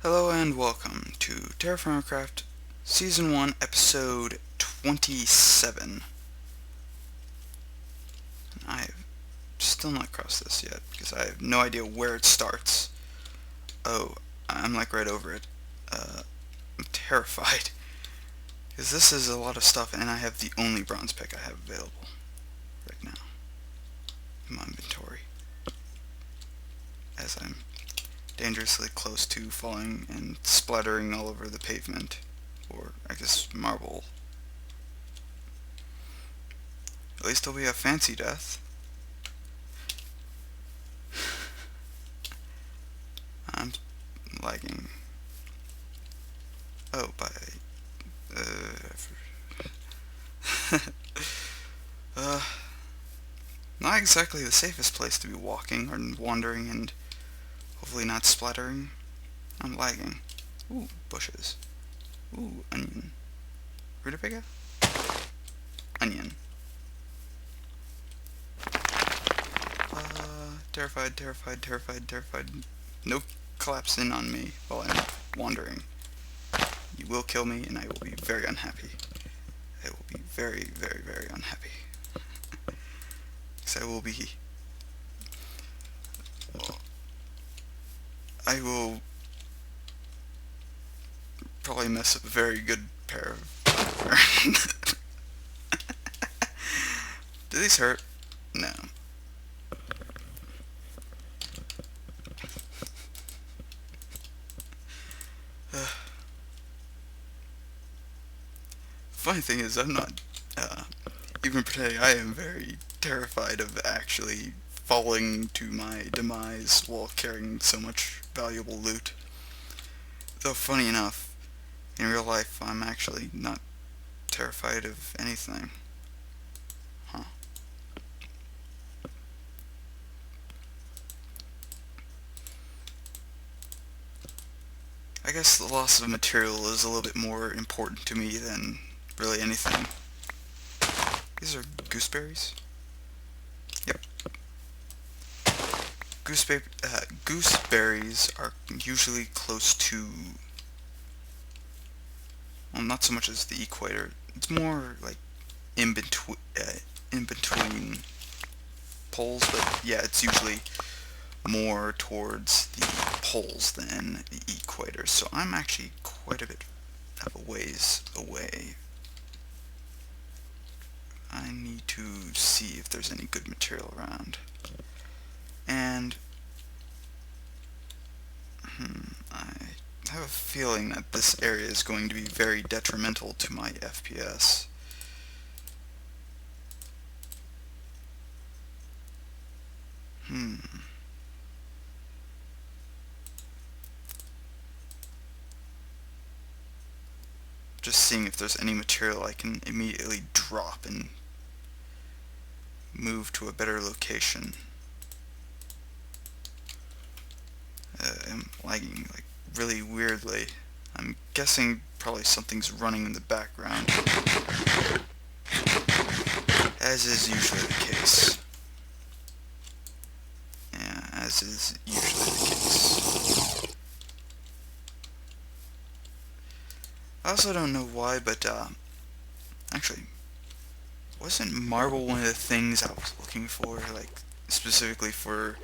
Hello and welcome to TerraFirmaCraft Season 1, Episode 27. I've still not crossed this yet, because I have no idea where it starts. Oh, I'm like right over it. I'm terrified, because this is a lot of stuff, and I have the only bronze pick I have available right now in my inventory, as I'm dangerously close to falling and splattering all over the pavement, or I guess marble. At least it'll be a fancy death. I'm lagging. Oh, by uh, not exactly the safest place to be walking or wandering, and hopefully not splattering. I'm lagging. Ooh, bushes. Ooh, onion. Rutabaga? Onion. Terrified, terrified, terrified, terrified. No collapse in on me while I'm wandering. You will kill me, and I will be very unhappy. I will be very, very, very unhappy. Because I will probably mess up a very good pair of... Do these hurt? No. Funny thing is, I'm not even pretending. I am very terrified of actually falling to my demise while carrying so much valuable loot. Though funny enough, in real life I'm actually not terrified of anything. Huh. I guess the loss of material is a little bit more important to me than really anything. These are gooseberries? Yep. Gooseberries are usually close to... well, not so much as the equator. It's more like in between poles, but yeah, it's usually more towards the poles than the equator. So I'm actually quite a bit of a ways away. I need to see if there's any good material around. And I have a feeling that this area is going to be very detrimental to my FPS. Just seeing if there's any material I can immediately drop and move to a better location. I'm lagging like really weirdly. I'm guessing probably something's running in the background, as is usually the case. Yeah, as is usually the case. I also don't know why, but actually, wasn't marble one of the things I was looking for, like specifically for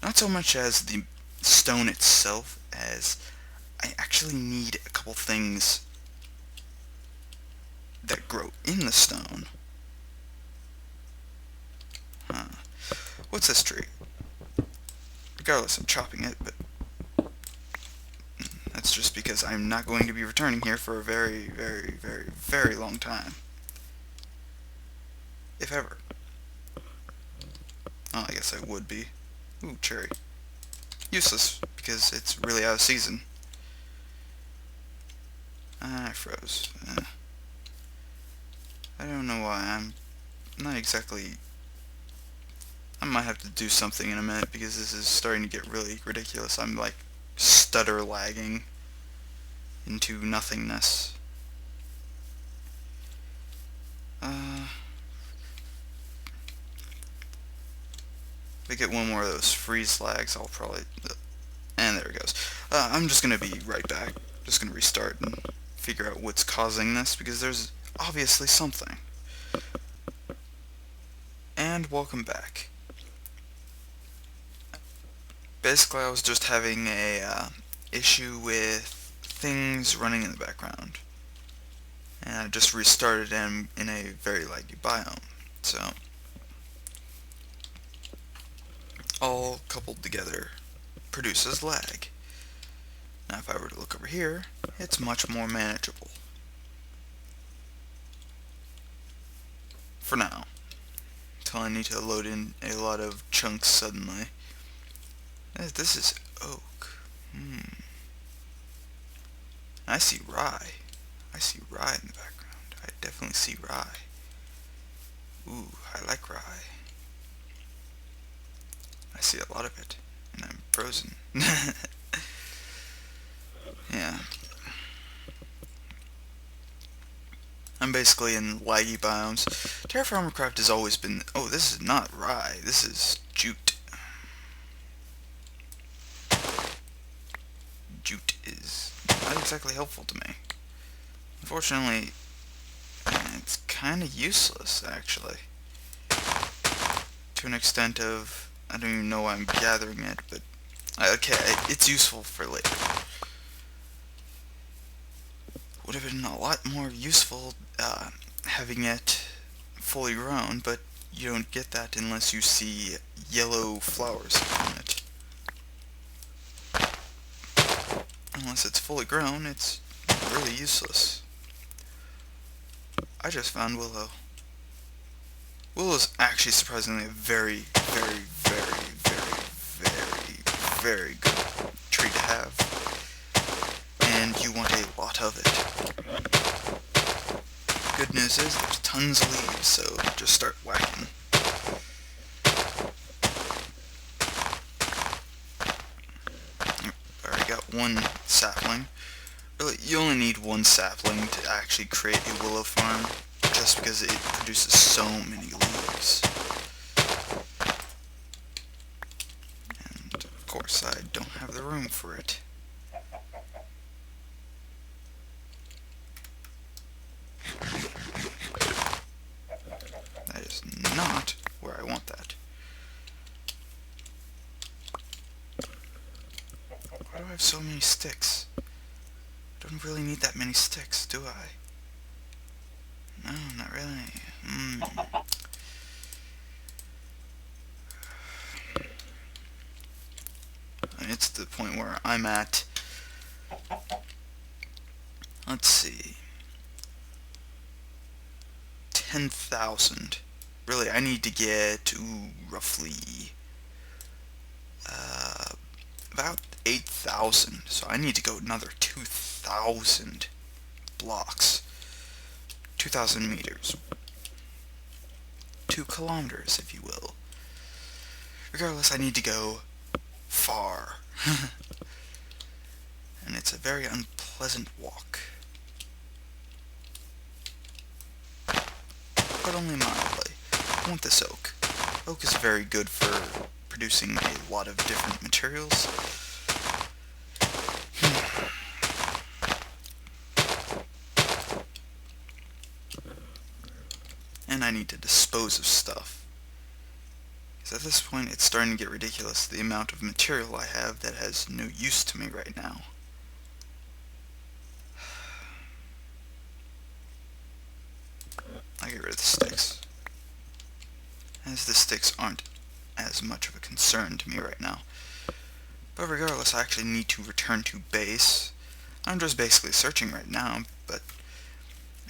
not so much as the stone itself, as I actually need a couple things that grow in the stone. What's this tree? Regardless, I'm chopping it, but that's just because I'm not going to be returning here for a very, very, very, very long time. If ever. Oh, I guess I would be. Ooh, cherry. Useless, because it's really out of season. I froze. I don't know why. I'm not exactly... I might have to do something in a minute, because this is starting to get really ridiculous. I'm like stutter lagging into nothingness. If I get one more of those freeze lags, I'll probably I'm just gonna be right back. Just gonna restart and figure out what's causing this, because there's obviously something. And welcome back. Basically, I was just having a issue with things running in the background. And I just restarted them in a very laggy biome. So, all coupled together produces lag. Now if I were to look over here, it's much more manageable. For now. Until I need to load in a lot of chunks suddenly. This is oak. I see rye. I see rye in the background. I definitely see rye. Ooh, I like rye. I see a lot of it. And I'm frozen. Yeah. I'm basically in laggy biomes. TerraFirmaCraft has always been... Oh, this is not rye. This is jute. Jute is not exactly helpful to me. Unfortunately, it's kind of useless, actually. To an extent of... I don't even know why I'm gathering it, but... Okay, it's useful for later. Would have been a lot more useful having it fully grown, but you don't get that unless you see yellow flowers on it. Unless it's fully grown, it's really useless. I just found willow. Willow is actually surprisingly a very, very, very, very, very, very good tree to have. And you want a lot of it. Good news is there's tons of leaves, so just start whacking. I already got one sapling. Really, you only need one sapling to actually create a willow farm, just because it produces so many leaves. And, of course, I don't have the room for it. That is not where I want that. Why do I have so many sticks? I don't really need that many sticks, do I? No, not really. And it's the point where I'm at... Let's see... 10,000. Really, I need to get to roughly... about 8,000. So I need to go another 2,000 blocks. 2,000 meters. 2 kilometers, if you will. Regardless, I need to go far. And it's a very unpleasant walk. But only mildly. I want this oak. Oak is very good for producing a lot of different materials. And I need to dispose of stuff. Because at this point it's starting to get ridiculous, the amount of material I have that has no use to me right now. I get rid of the sticks, as the sticks aren't as much of a concern to me right now. But regardless, I actually need to return to base. I'm just basically searching right now, but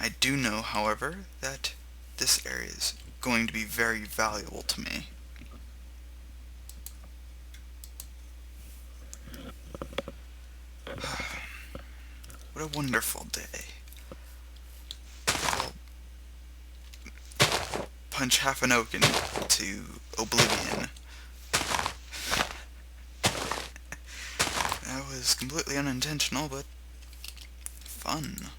I do know, however, that this area is going to be very valuable to me. What a wonderful day. Punch half an oak into oblivion. That was completely unintentional, but fun.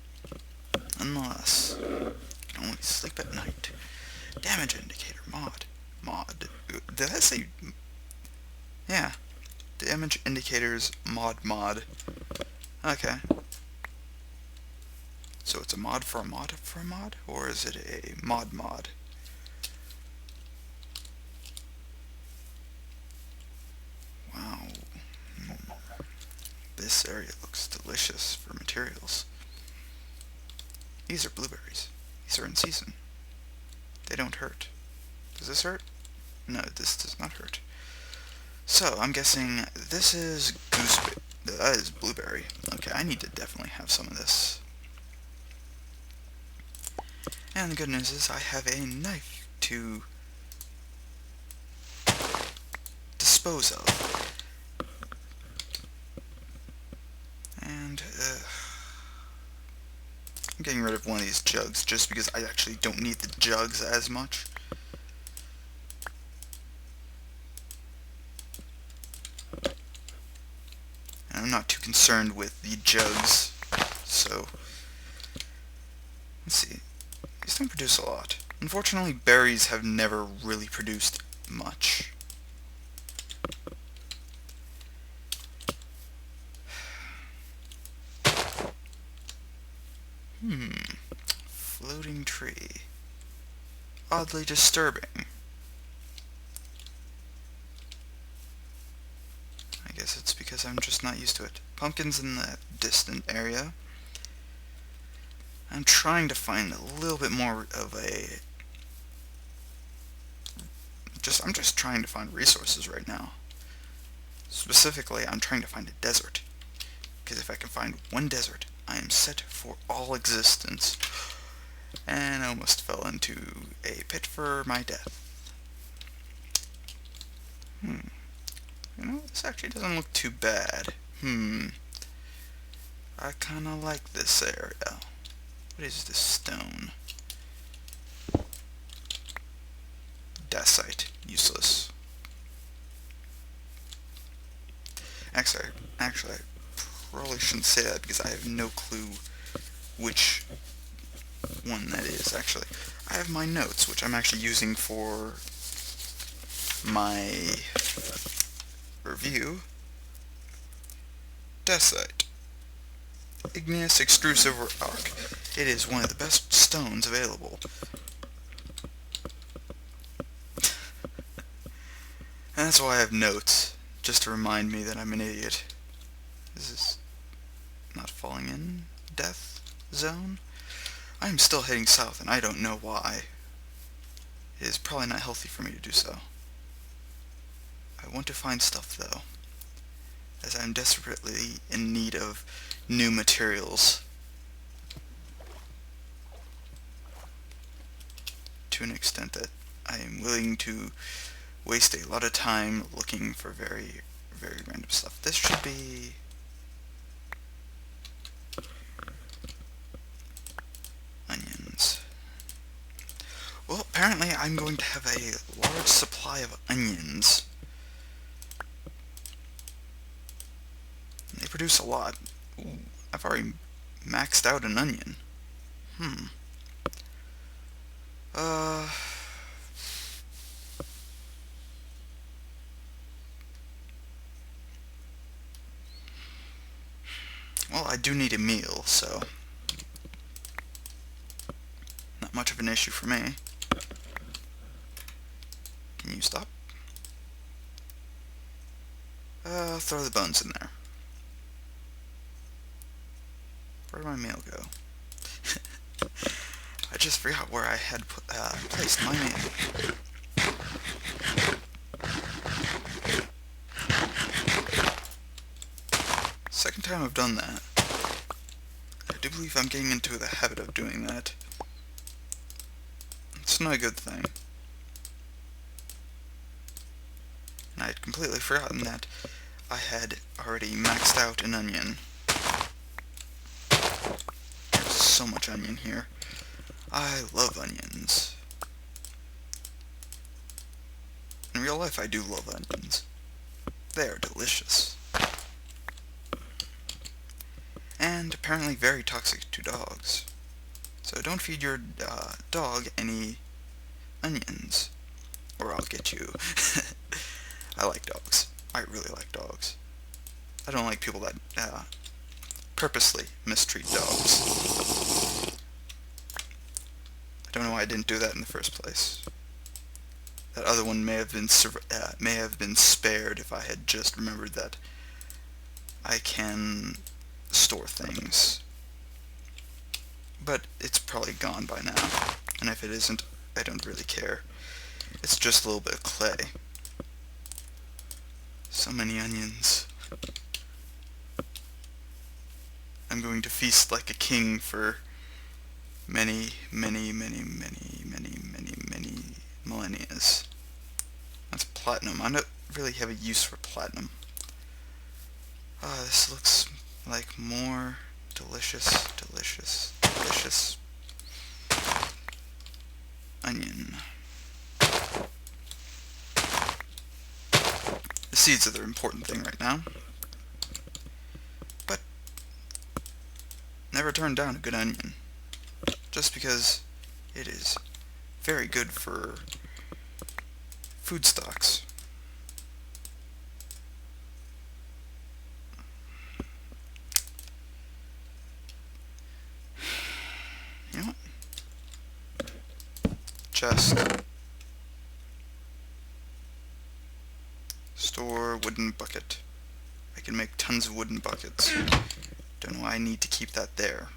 Nonetheless, can only sleep at night. Damage indicator mod. Did I say? Yeah. Damage indicators mod. Okay. So it's a mod for a mod for a mod? Or is it a mod? Wow. This area looks delicious for materials. These are blueberries. These are in season. They don't hurt. Does this hurt? No, this does not hurt. So, I'm guessing this is gooseberry. That is blueberry. Okay, I need to definitely have some of this. And the good news is I have a knife to dispose of. And, I'm getting rid of one of these jugs just because I actually don't need the jugs as much. And I'm not too concerned with the jugs, so let's see. These don't produce a lot. Unfortunately, berries have never really produced much. Floating tree. Oddly disturbing. I guess it's because I'm just not used to it. Pumpkins in the distant area. I'm trying to find a little bit more of a... I'm just trying to find resources right now. Specifically, I'm trying to find a desert. Because if I can find one desert, I am set for all existence. And I almost fell into a pit for my death. You know, this actually doesn't look too bad. I kinda like this area. What is this stone? Dacite. Useless. Actually, I probably shouldn't say that because I have no clue which one that is, actually. I have my notes, which I'm actually using for my review. Dacite. Igneous extrusive rock. It is one of the best stones available. And that's why I have notes, just to remind me that I'm an idiot. This is not falling in death zone. I am still heading south, and I don't know why. It is probably not healthy for me to do so. I want to find stuff, though, as I'm desperately in need of new materials. To an extent that I am willing to waste a lot of time looking for very, very random stuff. This should be... onions. Well, apparently I'm going to have a large supply of onions. They produce a lot. Ooh, I've already maxed out an onion. Well, I do need a meal, so not much of an issue for me. Can you stop? Throw the bones in there. Where did my meal go? I just forgot where I had placed my meal. Second time I've done that. I do believe I'm getting into the habit of doing that. It's not a good thing. And I had completely forgotten that I had already maxed out an onion. There's so much onion here. I love onions. In real life, I do love onions. They are delicious. And apparently very toxic to dogs. So don't feed your dog any onions, or I'll get you. I like dogs. I really like dogs. I don't like people that purposely mistreat dogs. I don't know why I didn't do that in the first place. That other one may have been spared if I had just remembered that I can store things. But it's probably gone by now, and if it isn't, I don't really care. It's just a little bit of clay. So many onions. I'm going to feast like a king for many, many, many, many, many, many, many millennias. That's platinum. I don't really have a use for platinum. Ah, this looks like more delicious, delicious, delicious onion. The seeds are the important thing right now. But never turn down a good onion. Just because it is very good for food stocks. You know what? Chest. Store wooden bucket. I can make tons of wooden buckets. Don't know why I need to keep that there.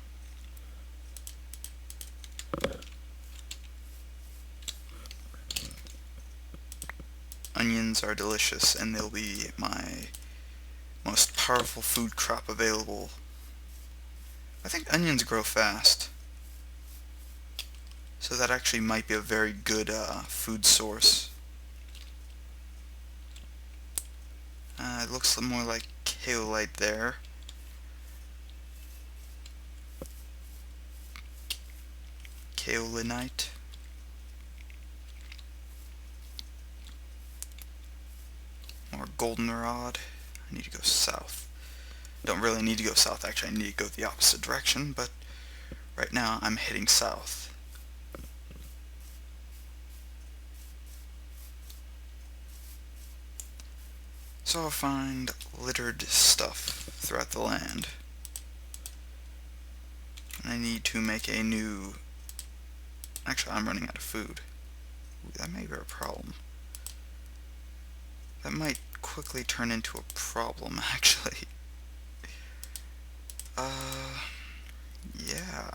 Onions are delicious, and they'll be my most powerful food crop available. I think onions grow fast, so that actually might be a very good food source. It looks more like kaolite there. Kaolinite. More goldenrod. I need to go south. Don't really need to go south, actually. I need to go the opposite direction, but right now I'm heading south. So I'll find littered stuff throughout the land. And I need to make a new... Actually, I'm running out of food. Ooh, that may be a problem. That might quickly turn into a problem, actually. Yeah.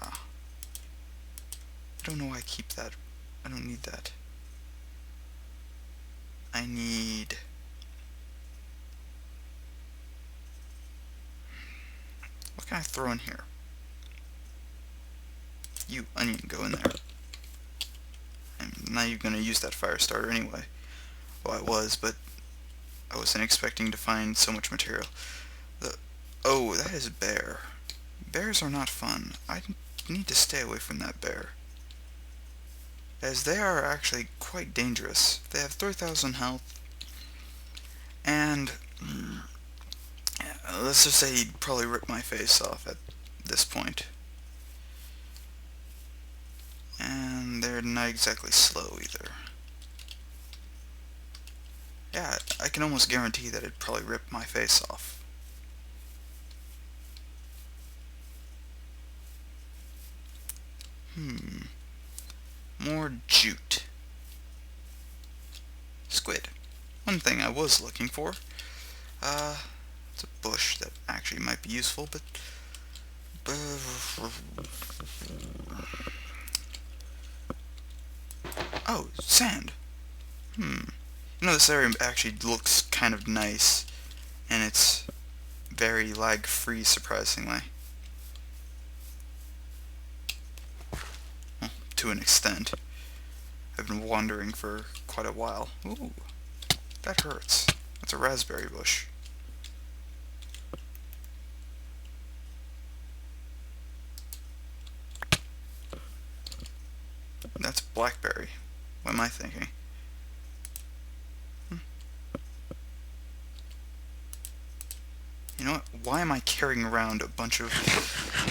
I don't know why I keep that. I don't need that. I need... What can I throw in here? You, onion, go in there. I'm not even going to use that fire starter anyway. Well, I was, but I wasn't expecting to find so much material. Oh, that is a bear. Bears are not fun. I need to stay away from that bear, as they are actually quite dangerous. They have 3,000 health, and let's just say he'd probably rip my face off at this point. And they're not exactly slow either. Yeah, I can almost guarantee that it'd probably rip my face off. More jute. Squid. One thing I was looking for. It's a bush that actually might be useful, but... Oh, sand. You know, this area actually looks kind of nice, and it's very lag-free, surprisingly. Well, to an extent. I've been wandering for quite a while. Ooh, that hurts. That's a raspberry bush. That's blackberry. What am I thinking? You know what? Why am I carrying around a bunch of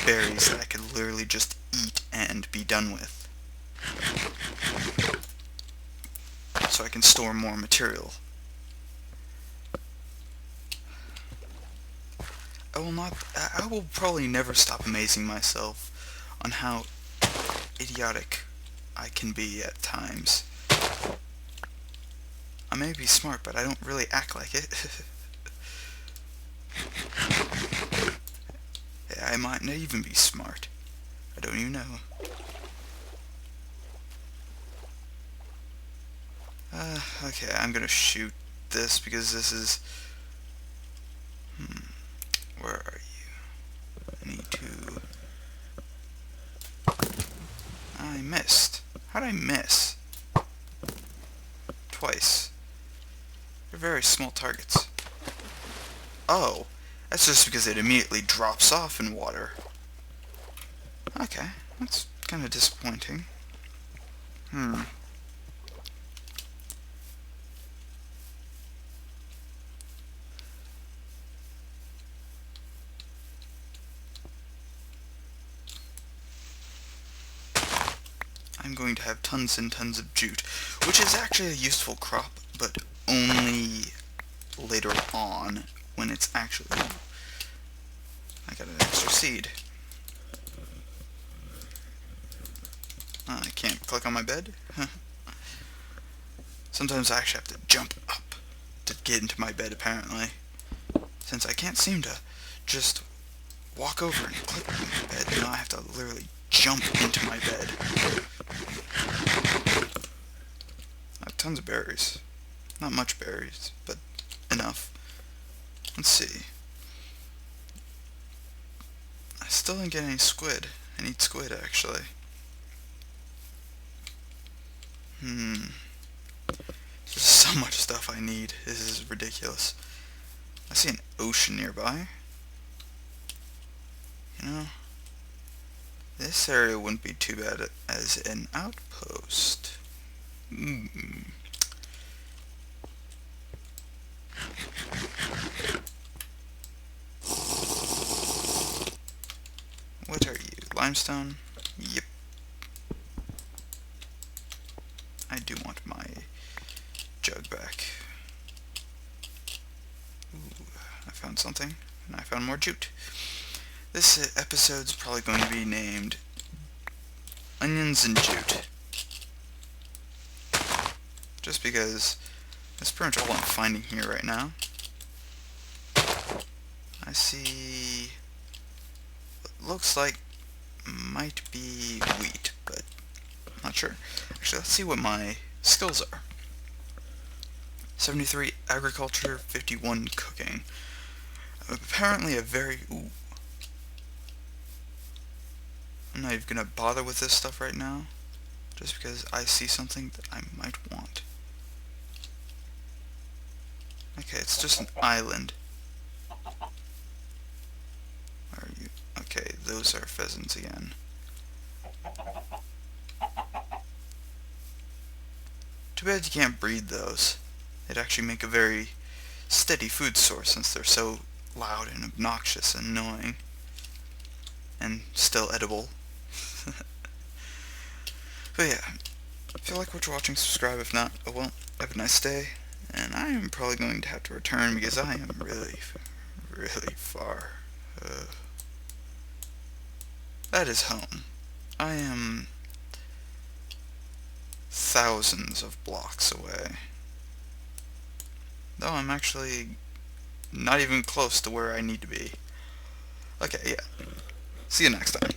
berries that I could literally just eat and be done with? So I can store more material. I will probably never stop amazing myself on how idiotic I can be at times. I may be smart, but I don't really act like it. Yeah, I might not even be smart. I don't even know. Okay, I'm gonna shoot this because this is... Where are you? I need to... I missed. How'd I miss? Twice. They're very small targets. Oh, that's just because it immediately drops off in water. Okay, that's kind of disappointing. I'm going to have tons and tons of jute, which is actually a useful crop, but only later on when it's actually... I got an extra seed. I can't click on my bed. Sometimes I actually have to jump up to get into my bed, apparently. Since I can't seem to just walk over and click on my bed, now I have to literally jump into my bed. I have tons of berries. Not much berries, but enough. Let's see. I still didn't get any squid. I need squid, actually. There's so much stuff I need. This is ridiculous. I see an ocean nearby. You know, this area wouldn't be too bad as an outpost. What are you? Limestone? Yep. I do want my jug back. Ooh, I found something, and I found more jute. This episode's probably going to be named Onions and Jute. Just because that's pretty much all I'm finding here right now. I see what looks like might be wheat, but I'm not sure. Actually, let's see what my skills are. 73 agriculture, 51 cooking. Apparently a very... Ooh. I'm not even gonna bother with this stuff right now, just because I see something that I might want. Okay, it's just an island. Where are you? Okay, those are pheasants again. Too bad you can't breed those. They'd actually make a very steady food source since they're so loud and obnoxious and annoying. And still edible. But yeah, if you like what you're watching, subscribe. If not, oh well, have a nice day. And I am probably going to have to return because I am really, really far. That is home. I am thousands of blocks away. Though I'm actually not even close to where I need to be. Okay, yeah. See you next time.